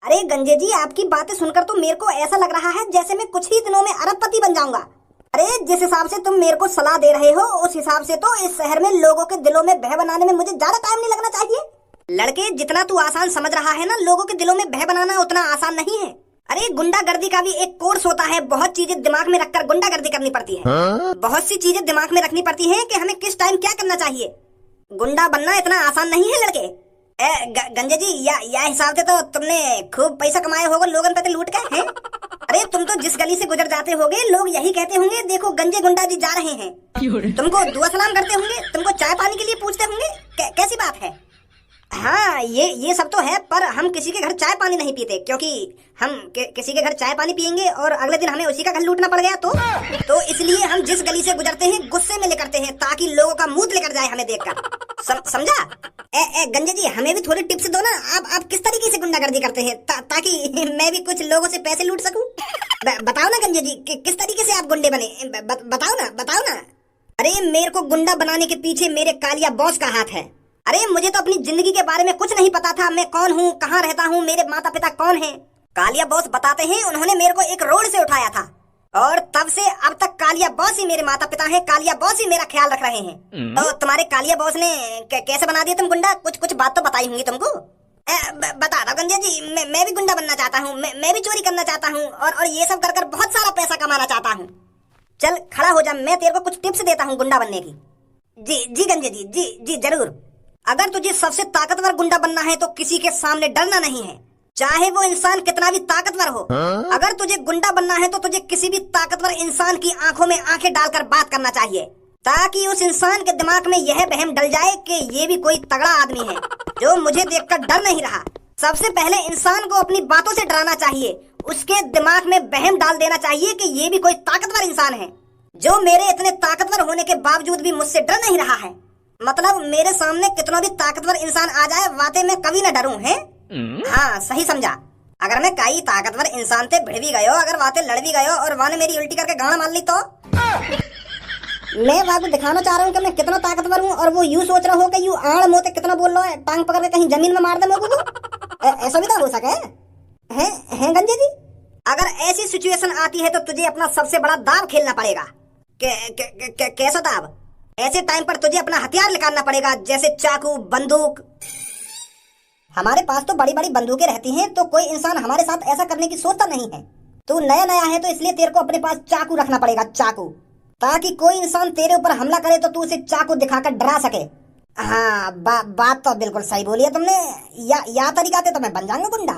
अरे गंजे जी, आपकी बातें सुनकर तो मेरे को ऐसा लग रहा है जैसे मैं कुछ ही दिनों में अरबपति बन जाऊंगा। अरे जिस हिसाब से तुम मेरे को सलाह दे रहे हो उस हिसाब से तो इस शहर में लोगों के दिलों में भय बनाने में मुझे ज्यादा टाइम नहीं लगना चाहिए। लड़के, जितना तू आसान समझ रहा है ना, लोगों के दिलों में भय बनाना उतना आसान नहीं है। अरे गुंडागर्दी का भी एक कोर्स होता है। बहुत चीजें दिमाग में रखकर गुंडागर्दी करनी पड़ती है। बहुत सी चीजें दिमाग में रखनी पड़ती है कि हमें किस टाइम क्या करना चाहिए। गुंडा बनना इतना आसान नहीं है लड़के। गंजे जी, या हिसाब से तो तुमने खूब पैसा कमाए होगा लोगन पे लूट के हैं। अरे तुम तो जिस गली से गुजर जाते होगे लोग यही कहते होंगे, देखो गंजे गुंडा जी जा रहे हैं। तुमको दुआ सलाम करते होंगे, तुमको चाय पानी के लिए पूछते होंगे। कैसी बात है? हाँ, ये सब तो है, पर हम किसी के घर चाय पानी नहीं पीते, क्योंकि हम किसी के घर चाय पानी पियेंगे और अगले दिन हमें उसी का घर लूटना पड़ गया तो इसलिए हम जिस गली से गुजरते हैं गुस्से में लेकर हैं, ताकि लोगों का मुंह लेकर जाए हमें देखकर। समझा? गंजे जी, हमें भी थोड़ी टिप्स दो ना। आप किस तरीके से गुंडागर्दी करते हैं ताकि मैं भी कुछ लोगों से पैसे लूट सकूं। बताओ ना गंजे जी, किस तरीके से आप गुंडे बने? बताओ ना। अरे मेरे को गुंडा बनाने के पीछे मेरे कालिया बॉस का हाथ है। अरे मुझे तो अपनी जिंदगी के बारे में कुछ नहीं पता था। मैं कौन हूँ, कहाँ रहता हूँ, मेरे माता पिता कौन हैं। कालिया बॉस बताते हैं। उन्होंने मेरे को एक रोड से उठाया था और तब से अब तक कालिया बॉस ही मेरे माता पिता हैं। कालिया बॉस ही मेरा ख्याल रख रहे हैं। तो तुम्हारे कालिया बॉस ने कैसे बना दिया तुम गुंडा? कुछ बात तो बताई होंगी तुमको। बता दो गंजे जी, मैं भी गुंडा बनना चाहता हूँ। मैं भी चोरी करना चाहता हूँ और ये सब कर बहुत सारा पैसा कमाना चाहता हूँ। चल खड़ा हो जा, मैं तेरे को कुछ टिप्स देता हूँ गुंडा बनने की। जी गंजे जी, जी जरूर। अगर तुझे सबसे ताकतवर गुंडा बनना है तो किसी के सामने डरना नहीं है, चाहे वो इंसान कितना भी ताकतवर हो। अगर तुझे गुंडा बनना है तो तुझे किसी भी ताकतवर इंसान की आंखों में आंखें डालकर बात करना चाहिए, ताकि उस इंसान के दिमाग में यह वहम डल जाए कि ये भी कोई तगड़ा आदमी है जो मुझे देखकर डर नहीं रहा। सबसे पहले इंसान को अपनी बातों से डराना चाहिए। उसके दिमाग में वहम डाल देना चाहिए कि ये भी कोई ताकतवर इंसान है, जो मेरे इतने ताकतवर होने के बावजूद भी मुझसे डर नहीं रहा है। मतलब मेरे सामने कितना भी ताकतवर इंसान आ जाए, वाते में कभी न डरूं है। हाँ, सही समझा। अगर मैं कई ताकतवर इंसान से भिड़ भी गयो, अगर वाते लड़ भी गयो और वाने मेरी उल्टी करके गाना मार ली तो मैं वाको दिखाना चाह रहा हूँ कि मैं कितना ताकतवर हूँ और वो यूँ सोच रहा हो कि यूँ आड़ मोते कितना बोल रहा है, टांग पकड़ के कहीं जमीन में मार दे मेरे को। ऐसा भी तो हो सके है गंजे जी। अगर ऐसी सिचुएशन आती है तो तुझे अपना सबसे बड़ा दाव खेलना पड़ेगा। कैसा दाव? ऐसे टाइम पर तुझे अपना हथियार निकालना पड़ेगा, जैसे चाकू, बंदूक। हमारे पास तो बड़ी बड़ी बंदूकें रहती हैं, तो कोई इंसान हमारे साथ ऐसा करने की सोचता नहीं है। तू नया है तो इसलिए तेरे को अपने पास चाकू रखना पड़ेगा, चाकू, ताकि कोई इंसान तेरे ऊपर हमला करे तो तू उसे चाकू दिखाकर डरा सके। हाँ, बात तो बिल्कुल सही बोली है तुमने। या तरीका से तो मैं बन जाऊंगा गुंडा।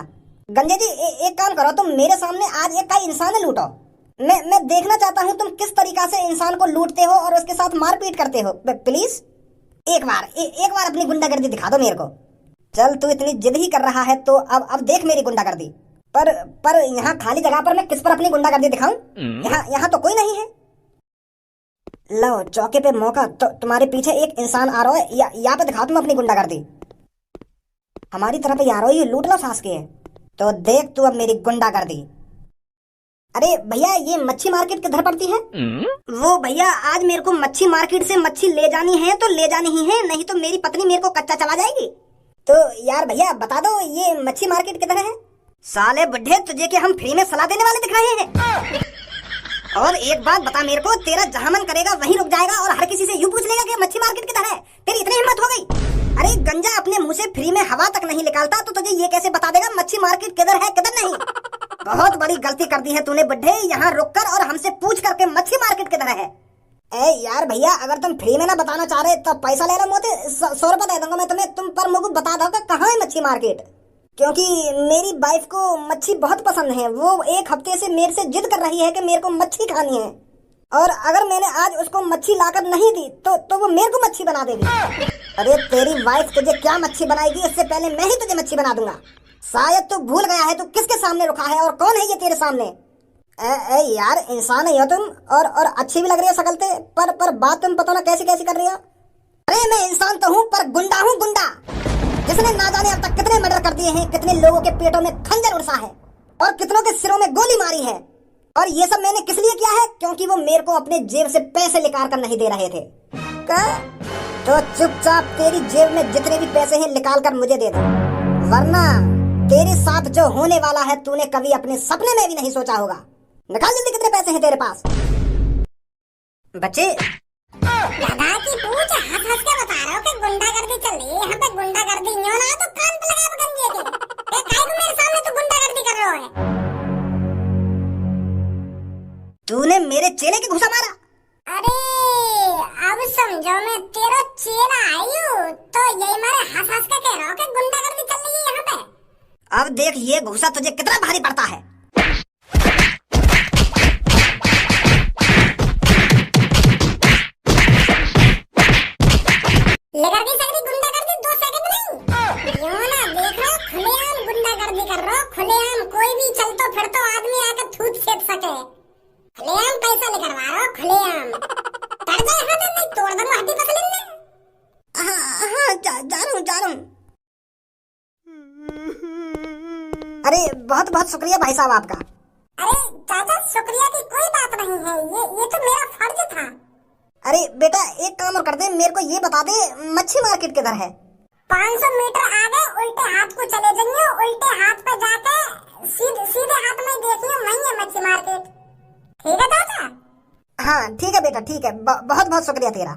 गंजे जी, एक काम करो, तुम मेरे सामने आज एक का इंसान लूटो। मैं देखना चाहता हूँ तुम किस तरीका से इंसान को लूटते हो और उसके साथ मारपीट करते हो। प्लीज एक बार अपनी गुंडागर्दी दिखा दो मेरे को। चल, तू इतनी जिद ही कर रहा है तो अब देख मेरी गुंडागर्दी। पर यहाँ खाली जगह पर मैं किस पर अपनी गुंडागर्दी दिखाऊं? यहाँ तो कोई नहीं है। लो, चौके पे मौका। तो तुम्हारे पीछे एक इंसान आ रहा है, यहाँ पे दिखाओ तुम अपनी गुंडागर्दी। हमारी तरफ ही आ रहा हो, ये लूट लो सास के। तो देख तू अब मेरी गुंडागर्दी। अरे भैया, ये मच्छी मार्केट किधर पड़ती है? वो भैया, आज मेरे को मच्छी मार्केट से मच्छी ले जानी है तो ले जानी ही है, नहीं तो मेरी पत्नी मेरे को कच्चा चबा जाएगी। तो यार भैया बता दो, ये मच्छी मार्केट किधर है? साले बुढ़े, तुझे क्या हम फ्री में सलाह देने वाले दिख रहे हैं? और एक बात बता मेरे को, तेरा जहां मन करेगा वहीं रुक जाएगा और हर किसी से यूं पूछ लेगा कि मच्छी मार्केट किधर है? तेरी इतनी हिम्मत हो गई? अरे गंजा, अपने मुंह से फ्री में हवा तक नहीं निकालता तो तुझे ये कैसे बता देगा मच्छी मार्केट किधर है किधर नहीं? बहुत बड़ी गलती कर दी है तूने बुड्ढे। यहाँ रुककर और हमसे पूछ करके मच्छी मार्केट किधर है? यार भैया, अगर तुम फ्री में ना बताना चाह रहे तो पैसा ले लो मोते। 100 रुपए दे दूंगा मैं तुम्हें, तुम पर मुझको बता दो कहाँ है मच्छी मार्केट। क्योंकि मेरी वाइफ को मच्छी बहुत पसंद है। वो एक हफ्ते से मेरे से जिद कर रही है कि मेरे को मच्छी खानी है, और अगर मैंने आज उसको मच्छी लाकर नहीं दी तो वो मेरे को मच्छी बना देगी। अरे तेरी वाइफ तुझे क्या मच्छी बनाएगी, इससे पहले मैं ही तुझे मच्छी बना दूंगा। शायद तू भूल गया है तू किसके सामने रुका है और कौन है ये तेरे सामने। यार, इंसान ही हो तुम और अच्छी भी लग रही है शक्ल से, पर बात तुम पता ना कैसी कर रही हो। अरे मैं इंसान तो हूँ, पर गुंडा हूँ, गुंडा, जिसने ना जाने अब तक कितने मर्डर कर दिए हैं, कितने लोगों के पेटों में खंजर उड़सा है और कितनों के सिरों में गोली मारी है। और ये सब मैंने किस लिए किया है? क्योंकि वो मेरे को अपने जेब से पैसे निकाल कर नहीं दे रहे थे। तो चुपचाप तेरी जेब में जितने भी पैसे हैं निकाल कर मुझे दे दो, वरना तेरे साथ जो होने वाला है तूने कभी अपने सपने में भी नहीं सोचा होगा। निकाल जल्दी, कितने पैसे हैं तेरे पास? बच्चे लगा की पूछ, हंस हंस के बता रहे हो कि गुंडागर्दी चल रही है यहाँ पे। गुंडागर्दी न्यों ना तो कान पे लगा गंजे के। काहे को मेरे सामने तू गुंडागर्दी कर रहा है? तूने मेरे चेले के घुसा मारा। अरे अब समझो, मैं तेरा चेला आई हूँ तो यही मारे हंस हंस के कह रहा हूँ कि गुंडागर्दी चल रही है यहाँ पे। अब देख ये घुसा तुझे कितना भारी पड़ता है। लेकर गई सकती गुंडागर्दी 2 सेकंड नहीं। यूं ना देख रहा, खुलेआम गुंडागर्दी कर रहा, खुलेआम कोई भी चलतो फिरतो आदमी आकर थूत फेंक सके। खुलेआम पैसा निकलवा रहा, खुलेआम। कर जाए हाथ नहीं तोड़ दूंगा हड्डी पसली में। हाँ, जा रहा हूँ। अरे बहुत बहुत शुक्रिया भाई साहब आपका। अरे चाचा, शुक्रिया की कोई बात नहीं है, ये तो मेरा फर्ज था। अरे बेटा एक काम और कर दे, मेरे को ये बता दे मच्छी मार्केट किधर है? 500 मीटर आगे उल्टे हाथ को चले जाइए, उल्टे हाथ पे जाके सीधे हाथ में देखिए, वहीं है मच्छी मार्केट। ठीक है चाचा? हाँ ठीक है बेटा, ठीक है। बहुत बहुत शुक्रिया तेरा।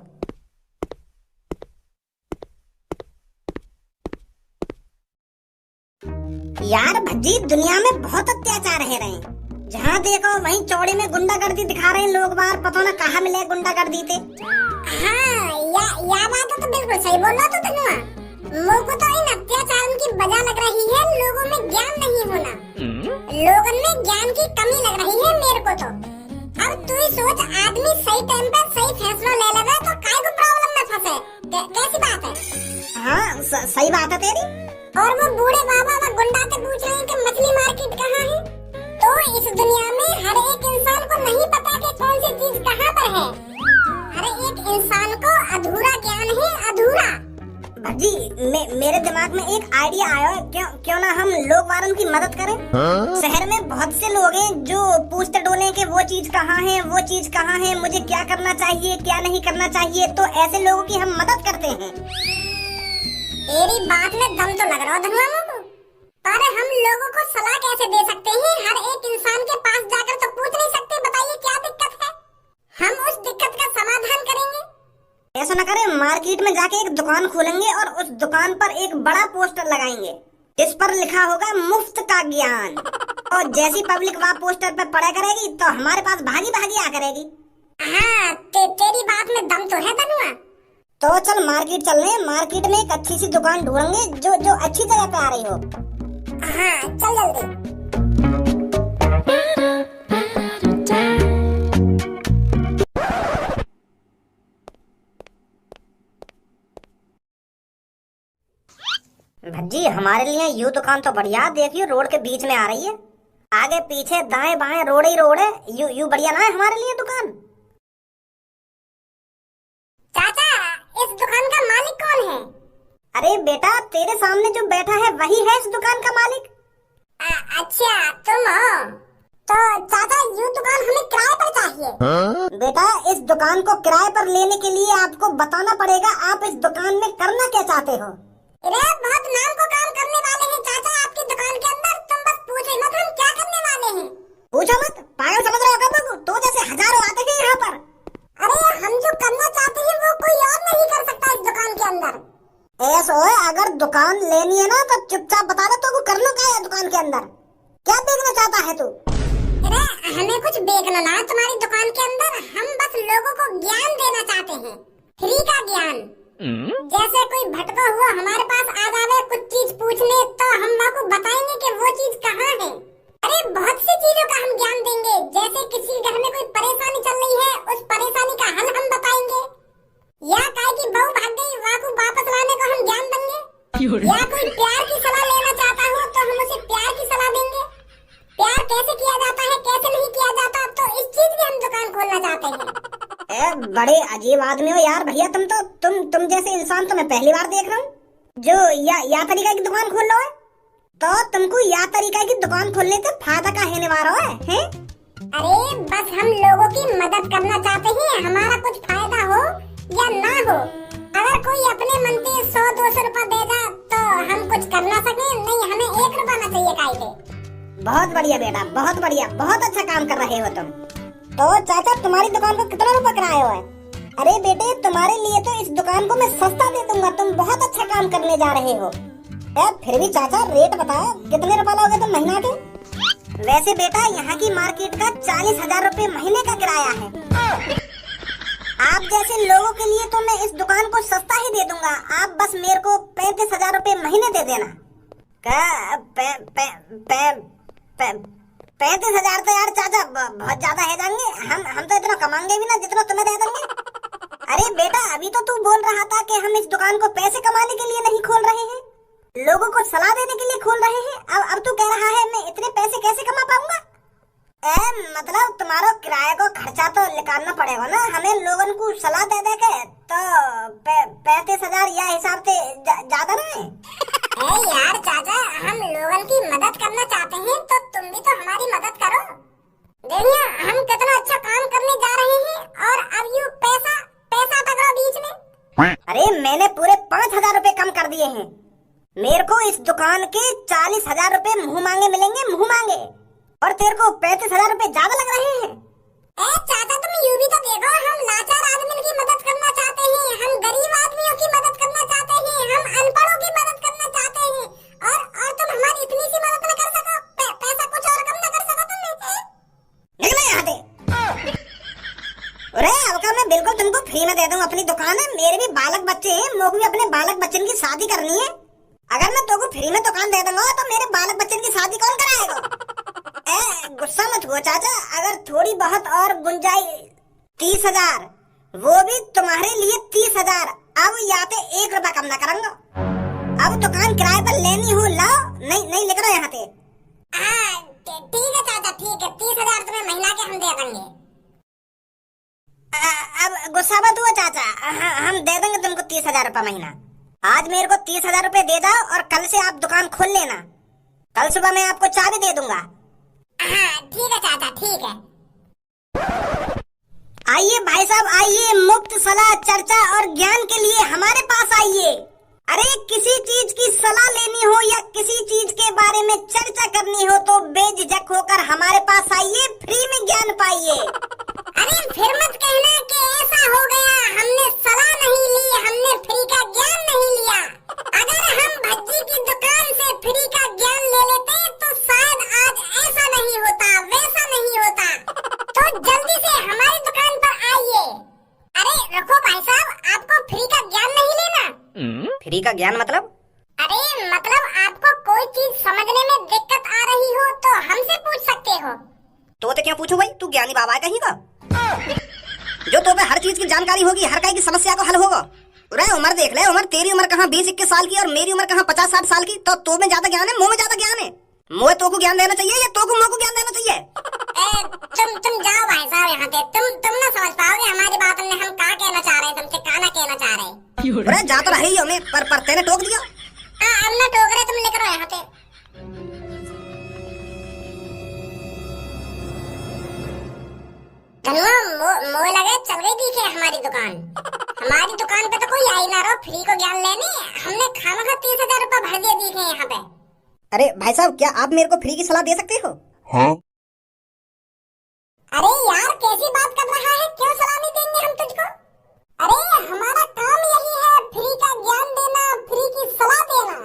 यार भज्जी, दुनिया में बहुत अत्याचार है रहे हैं। जहाँ देखो वहीं चौड़े में गुंडागर्दी दिखा रहे हैं लोग बाहर, पता ना कहाँ मिले गुंडागर्दी थे। हाँ, या बात तो बिल्कुल सही बोल रहा तू तनुआ। मुझको तो इन अत्याचारों की वजह लग रही है लोगों में ज्ञान नहीं होना। लोगों में ज्ञान की कमी लग रही है मेरे को तो। अब तू ही सोच, आदमी सही टाइम पर सही फैसला ले लेवे तो काय को प्रॉब्लम में फंसे। कैसी बात है? हाँ सही बात है तेरी। और वो बूढ़े बाबा व गुंडा से पूछ रहे हैं कि मछली मार्केट कहाँ है। तो इस दुनिया में हर एक इंसान को नहीं पता कि कौन सी चीज कहाँ पर है। हर एक इंसान को अधूरा ज्ञान है, अधूरा। भज्जी मेरे दिमाग में एक आइडिया आया है, क्यों ना हम लोग वारन की मदद करें। शहर में बहुत से लोग हैं जो पूछते डोले कि वो चीज कहाँ है, वो चीज कहाँ है, मुझे क्या करना चाहिए क्या नहीं करना चाहिए। तो ऐसे लोगों की हम मदद करते हैं। तेरी बात में दम तो लग रहा है धनुआ मुझको, पर हम लोगों को सलाह कैसे दे सकते हैं? हर एक इंसान के पास जाकर तो पूछ नहीं सकते, बताइए क्या दिक्कत है, हम उस दिक्कत का समाधान करेंगे। ऐसा न करें, मार्केट में जाके एक दुकान खोलेंगे और उस दुकान पर एक बड़ा पोस्टर लगाएंगे जिस पर लिखा होगा मुफ्त का ज्ञान। और जैसी पब्लिक वहाँ पोस्टर पे पढ़ा करेगी तो हमारे पास भागी भागी आ करेगी। हाँ तेरी बात में दम तो है धनुआ। तो चल मार्केट चल रहे हैं, मार्केट में एक अच्छी सी दुकान ढूंढेंगे जो अच्छी जगह पे आ रही हो। हाँ चल जल्दी। भज्जी हमारे लिए यू दुकान तो बढ़िया, देखियो रोड के बीच में आ रही है, आगे पीछे दाएं बाएं रोड ही रोड है। यू बढ़िया ना है हमारे लिए दुकान। चाचा, इस दुकान का मालिक कौन है? अरे बेटा तेरे सामने जो बैठा है वही है इस दुकान का मालिक। अच्छा तुम हो? तो चाचा ये दुकान हमें किराए पर चाहिए। बेटा इस दुकान को किराए पर लेने के लिए आपको बताना पड़ेगा आप इस दुकान में करना क्या चाहते हो। अरे बहुत नाम को काम करने वाले हैं चाचा आपकी दुकान के अंदर, तुम बस पूछो मत हम क्या करने वाले हैं। पूछो मत, पागल समझ रहे हो क्या तुम? तो जैसे हजारों आते हैं यहाँ पर। अरे हम जो करना चाहते हैं वो कोई और नहीं कर सकता इस दुकान के अंदर। ऐसा है, अगर दुकान लेनी है ना तो चुपचाप बता दे, तो करना क्या है दुकान के अंदर, क्या देखना चाहता है तू? अरे हमें कुछ बेचना ना है तुम्हारी दुकान के अंदर, हम बस लोगों को ज्ञान देना चाहते हैं, फ्री का ज्ञान। जैसे कोई भटका हुआ हमारे पास आ जावे कुछ चीज पूछने तो हम आपको बताएंगे कि वो चीज कहाँ है। अरे बहुत सी चीजों का हम ज्ञान देंगे, जैसे किसी घर में कोई परेशानी चल रही है उस परेशानी का हल हम बताएंगे, या काय की बहू भाग गई वहाँ को वापस लाने का हम ज्ञान देंगे, या कोई प्यार की सलाह लेना चाहता हो तो हम उसे प्यार की सलाह देंगे, प्यार कैसे किया जाता है कैसे नहीं किया जाता, तो इस चीज की हम दुकान खोलना चाहते हैं। बड़े अजीब आदमी हो यार भैया तुम तो, तुम जैसे इंसान तो मैं पहली बार देख रहा हूँ जो या तरीका की दुकान खोल लो है। तो तुमको या तरीका की दुकान खोलने से फायदा का होने वाला है? अरे बस हम लोगों की मदद करना चाहते हैं, हमारा कुछ फायदा हो या ना हो, अगर कोई अपने मन से 100-200 रुपए देगा तो हम कुछ कर ना सके, नहीं हमें 1 रुपया लिए काहे थे? बहुत बढ़िया बेटा, बहुत बढ़िया, बहुत अच्छा काम कर रहे हो तुम। तो चाचा तुम्हारी दुकान को कितना रुपए किराया हुआ है? अरे बेटे तुम्हारे लिए तो इस दुकान को मैं सस्ता दे दूंगा, तुम बहुत अच्छा काम करने जा रहे हो। फिर भी चाचा रेट बताओ, कितने रुपए लोगे तुम महीना के? वैसे बेटा यहाँ की मार्केट का 40,000 रुपए महीने का किराया है। आप जैसे लोगों के लिए तो मैं इस दुकान को सस्ता ही दे दूंगा, आप बस मेरे को 35,000 रुपए महीने दे देना। 35,000 तो यार चाचा बहुत ज्यादा है जाएंगे, हम तो इतना कमाएंगे भी ना जितना तुम्हें दे देंगे। अरे बेटा अभी तो तू बोल रहा था कि हम इस दुकान को पैसे कमाने के लिए नहीं खोल रहे हैं, लोगों को सलाह देने के लिए खोल रहे हैं। अब तू कह रहा है मैं इतने पैसे कैसे कमा पाऊंगा? मतलब तुम्हारा किराए को खर्चा तो निकालना पड़ेगा ना, हमें लोगों को सलाह दे दे के तो 35,000 या हिसाब से ज्यादा नहीं? यार चाचा हम लोगों की मदद करना चाहते हैं तो तुम भी तो हमारी मदद करो। देखिए हम कितना अच्छा काम करने जा रहे हैं और अब यू पैसा टकराओ बीच में। अरे मैंने पूरे 5,000 रुपए कम कर दिए हैं, मेरे को इस दुकान के 40,000 रुपए मुंह मांगे मिलेंगे, मुंह मांगे, और तेरे को 35,000 रुपए ज्यादा लग रहे हैं। चाचा तुम यूं भी तो देखो, हम लाचार आदमी की मदद करना चाहते हैं, हम गरीब आदमियों की मदद करना चाहते हैं, हम अनपढ़ों की मदद करना चाहते हैं और तुम हमारी इतनी सी मदद न कर सको, पैसा कुछ और कम न कर सको तुम? निकलो यहाँ से। अरे अब का मैं बिल्कुल तुमको फ्री में दे दूं अपनी दुकान है, मेरे भी बालक बच्चे हैं, मुझे भी अपने बालक बच्चन की शादी करनी है। अगर मैं तुमको फ्री में दुकान दे दूंगा तो मेरे बालक बच्चन की शादी कौन कराएगा? गुस्सा मत हुआ चाचा, अगर थोड़ी बहुत और गुंजाइश 30,000, वो भी तुम्हारे लिए 30,000, अब या तो 1 रुपया कम ना करूंगा। अब दुकान किराए पर लेनी हो लाओ, नहीं लिख रहा यहाँ पे। ठीक है चाचा ठीक है, 30,000 तुम्हें महीना के हम दे देंगे। अब गुस्सा मत हुआ चाचा, हम दे देंगे तुमको 30,000 रुपया महीना। आज मेरे को 30,000 रुपए दे दो और कल से आप दुकान खोल लेना, कल सुबह मैं आपको चाबी दे दूंगा। ठीक है चाचा ठीक है। आइए भाई साहब आइए, मुफ्त सलाह चर्चा और ज्ञान के लिए हमारे पास आइए। अरे किसी चीज की सलाह लेनी हो या किसी चीज के बारे में चर्चा करनी हो तो बेझिझक होकर हमारे पास आइए, फ्री में ज्ञान पाइए। अरे फिर मत कहना कि ऐसा हो गया, हमने सलाह नहीं ली, हमने फ्री का ज्ञान नहीं लिया। अगर हम भज्जी की दुकान से फ्री का ज्ञान ले लेते तो शायद आज ऐसा नहीं होता, वैसा नहीं होता। तो जल्दी से हमारी दुकान पर आइए। अरे रुको भाई साहब, आपको फ्री का ज्ञान नहीं लेना? फ्री का ज्ञान मतलब? अरे मतलब आपको कोई चीज समझने में दिक्कत आ रही हो तो हमसे पूछ सकते हो। तो क्या पूछूं भाई, तू ज्ञानी बाबा है कहीं का? जो तो हर चीज की जानकारी होगी, हर कहीं की समस्या को हल होगा। अरे उम्र देख ले, उम्र तेरी उम्र कहाँ 20-21 साल की और मेरी उम्र कहाँ 50-60 साल की, तो में ज्यादा ज्ञान है, मुँह में ज्यादा ज्ञान है। मुझे तो को ज्ञान देना चाहिए या तो को मुँह को ज्ञान देना चाहिए? तुम जाओ भाई साहब यहाँ से, तुम ना समझ पाओगे हमारी बात, हम क्या कहना चाह रहे हैं, तुमसे क्या ना कहना चाह रहे। अरे जा तो रही हो मैं, पर तेने टोक दिया। हम ना टोक रहे, तुम लिख रहे हो यहाँ पे। मोह लगे चल गई दिखे हमारी दुकान। हमारी दुकान पे तो कोई आई ना रहो फ्री को ज्ञान लेने, हमने खामखा 30,000 रुपए भर दिए दिखे यहाँ पे। अरे भाई साहब क्या आप मेरे को फ्री की सलाह दे सकते हो? हाँ? अरे यार कैसी बात कर रहा है, क्यों सलाह नहीं देंगे हम तुझको? अरे हमारा काम यही है, फ्री का ज्ञान देना, फ्री की सलाह देना।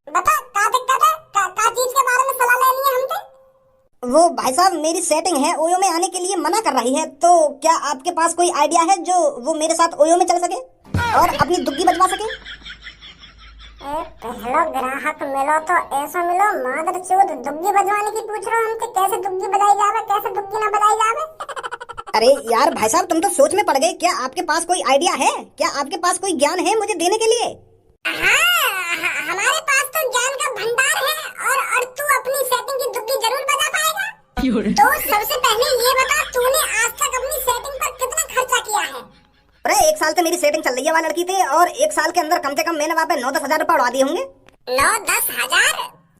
बता क्या दिक्कत है, क्या चीज के बारे में सलाह लेनी है हमसे? वो भाई साहब मेरी सेटिंग है ओयो में आने के लिए मना कर रही है, तो क्या आपके पास कोई आइडिया है जो वो मेरे साथ ओयो में चल सके और अपनी दुग्गी बजवा सके? पहला ग्राहक मिलो तो ऐसा मिलो, मादर चोद दुग्गी बजवाने की पूछ रहे हो हमसे, कैसे दुग्गी बजाई जावे, कैसे दुग्गी ना बजाई जावे? अरे यार भाई साहब तुम तो सोच में पड़ गए, क्या आपके पास कोई आइडिया है, क्या आपके पास कोई ज्ञान है मुझे देने के लिए? हमारे पास तो ज्ञान का भंडार है और तू अपनी सेटिंग की दुग्गी जरूर बजा पाएगा। तो सबसे पहले ये बता, तूने आज तक अपनी सेटिंग पर कितना खर्चा किया है? अरे 1 साल से मेरी सेटिंग चल रही है वहाँ लड़की थे, और 1 साल के अंदर कम से कम मैंने वहाँ पे 9-10 हजार रुपए उड़ा दिए होंगे। 9-10 हजार?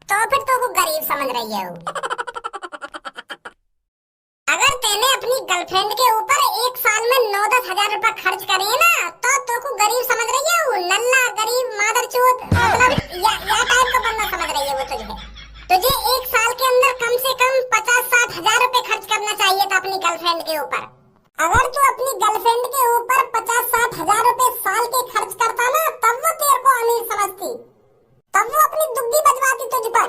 तो फिर तो वो गरीब समझ रही है। अगर तेने अपनी गर्लफ्रेंड के ऊपर 1 साल में 9-10 हजार रुपए खर्च करे ना, तो को गरीब समझ रही है वो, नल्ला गरीब मादरचोद, मतलब या टाइप का बंदा समझ रही है वो तुझे तब वो अपनी दुग्गी बजवाती तुझ पर।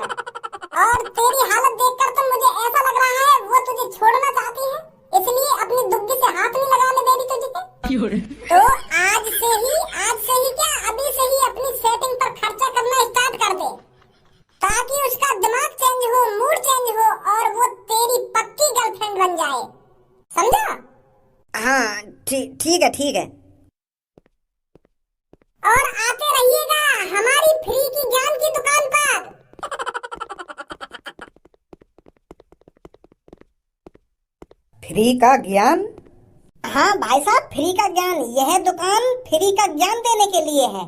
और तेरी हालत देखकर तो मुझे ऐसा लग रहा है वो तुझे छोड़ना चाहती है, इसलिए अपनी दुग्गी से हाथ नहीं लगाने दे रही तुझे। तो आज से ही क्या, अभी से ही अपनी सेटिंग पर खर्चा करना स्टार्ट कर दे, ताकि उसका दिमाग चेंज हो, मूड चेंज हो और वो तेरी पक्की गर्लफ्रेंड बन जाए, समझा? हाँ ठीक है ठीक है। और आते रहिएगा हमारी फ्री की ज्ञान की दुकान पर। फ्री का ज्ञान? हाँ भाई साहब, फ्री का ज्ञान। यह दुकान फ्री का ज्ञान देने के लिए है।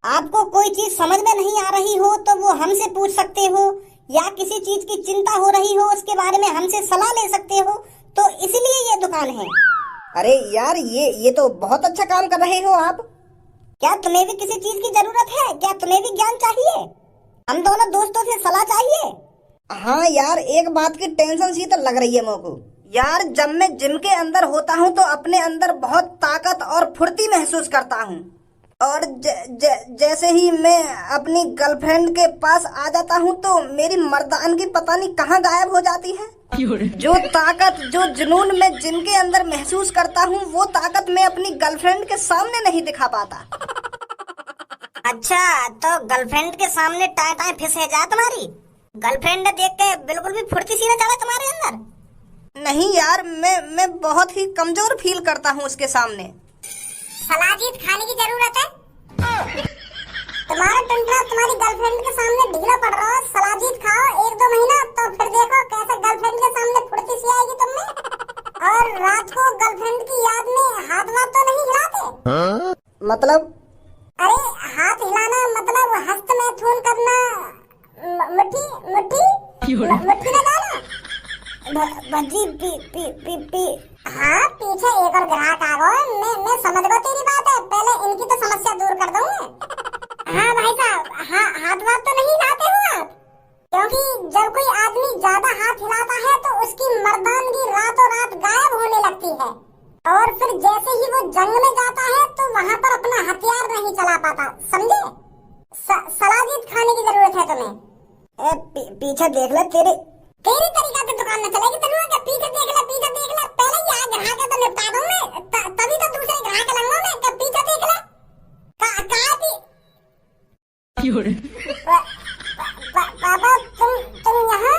आपको कोई चीज समझ में नहीं आ रही हो तो वो हमसे पूछ सकते हो, या किसी चीज की चिंता हो रही हो उसके बारे में हमसे सलाह ले सकते हो, तो इसलिए ये दुकान है। अरे यार, ये तो बहुत अच्छा काम कर रहे हो आप। क्या तुम्हें भी किसी चीज की जरूरत है? क्या तुम्हें भी ज्ञान चाहिए? हम दोनों दोस्तों से सलाह चाहिए। हाँ यार, एक बात की टेंशन सी तो लग रही है मेरे को। यार, जब मैं जिम के अंदर होता हूँ तो अपने अंदर बहुत ताकत और फुर्ती महसूस करता हूँ, और जैसे ही मैं अपनी गर्लफ्रेंड के पास आ जाता हूँ तो मेरी मर्दानगी पता नहीं कहाँ गायब हो जाती है। जो ताकत, जो जुनून मैं जिम के अंदर महसूस करता हूँ, वो ताकत मैं अपनी गर्लफ्रेंड के सामने नहीं दिखा पाता। अच्छा, तो गर्लफ्रेंड के सामने टाय टाय फिस है जा तुम्हारी? गर्लफ्रेंड देख के बिल्कुल भी फुर्ती सी न चढ़े तुम्हारे अंदर? नहीं यार, मैं बहुत ही कमजोर फील करता हूँ उसके सामने। सलाजीत खाने की जरूरत है? तुम्हारा टुंडरा तुम्हारी गर्लफ्रेंड के सामने ढीला पड़ रहा है। सलाजीत खाओ 1-2 महीना, तो फिर देखो कैसे गर्लफ्रेंड के सामने फुर्ती सी आएगी तुम में। और रात को गर्लफ्रेंड की याद में हाथ वाथ तो नहीं हिलाते? मतलब? अरे हाथ हिलाना मतलब हस्त मैथुन करना, मुट्ठी न डालना। Bhaji P P P P. हाँ, पीछे एक और ग्राहक आ गए। मैं समझ गई तेरी बात है, पहले इनकी तो समस्या दूर कर दूंगा। हाँ भाई साहब, हाँ, हाथ वाथ तो नहीं हिलाते हो आप? क्योंकि जब कोई आदमी ज्यादा हाथ हिलाता है तो उसकी मर्दानगी रातों रात गायब होने लगती है, और फिर जैसे ही वो जंग में जाता है तो वहाँ पर अपना हथियार नहीं चला पाता, समझे? सलाजीत खाने की जरूरत है तुम्हें। पीछे देख ले, तेरी तरीका से दुकान में चलेगी तेरे क्या? पीछे देख ले, पीछे देख ले। पहले यहाँ ग्राहक तो निपटा दूं मैं, तभी तो दूसरे ग्राहक लूंगा मैं। क्या पीछे देख ले? पापा तुम यहाँ